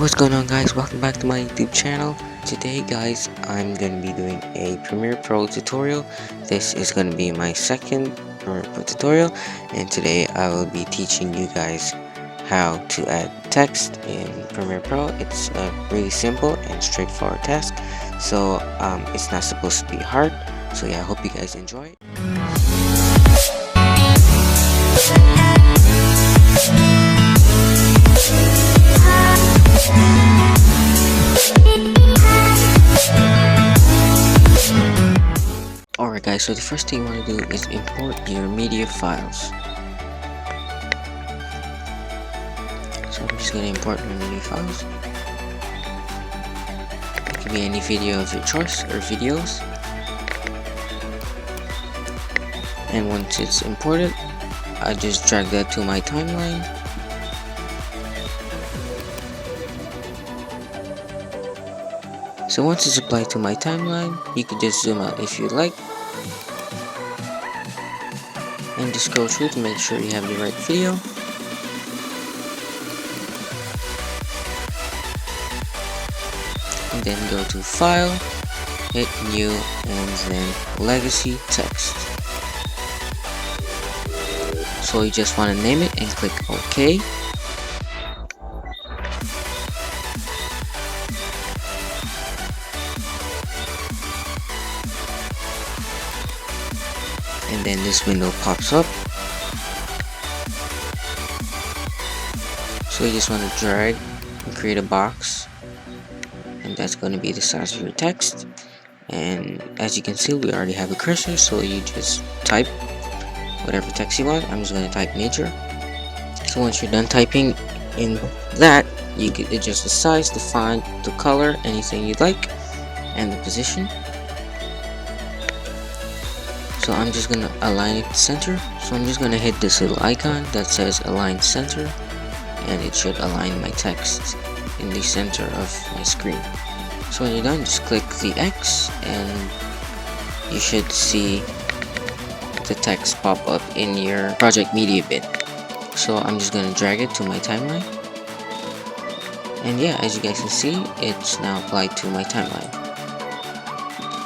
What's going on, guys? Welcome back to my YouTube channel. Today, guys, I'm gonna be doing a Premiere Pro tutorial. This is gonna be my second Premiere Pro tutorial, and today I will be teaching you guys how to add text in Premiere Pro. It's a really simple and straightforward task, so it's not supposed to be hard. So yeah, I hope you guys enjoy it. Alright guys, so the first thing you want to do is import your media files. So I'm just going to import my media files. It could be any video of your choice or videos. And once it's imported, I just drag that to my timeline. So once it's applied to my timeline, you can just zoom out if you like. And just scroll through to make sure you have the right video. And then go to File, hit New, and then Legacy Text. So you just want to name it and click OK. And then this window pops up. So you just want to drag and create a box, and that's going to be the size of your text. And as you can see, we already have a cursor, so you just type whatever text you want. I'm just going to type nature. So once you're done typing in that, you can adjust the size, the font, the color, anything you'd like, and the position. So I'm just gonna align it to center. So I'm just gonna hit this little icon that says align center, and it should align my text in the center of my screen. So when you're done, just click the X and you should see the text pop up in your project media bin. So I'm just gonna drag it to my timeline, and yeah, as you guys can see, it's now applied to my timeline.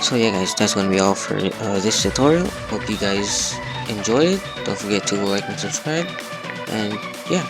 So yeah guys, that's gonna be all for this tutorial. Hope you guys enjoyed it. Don't forget to like and subscribe, and yeah.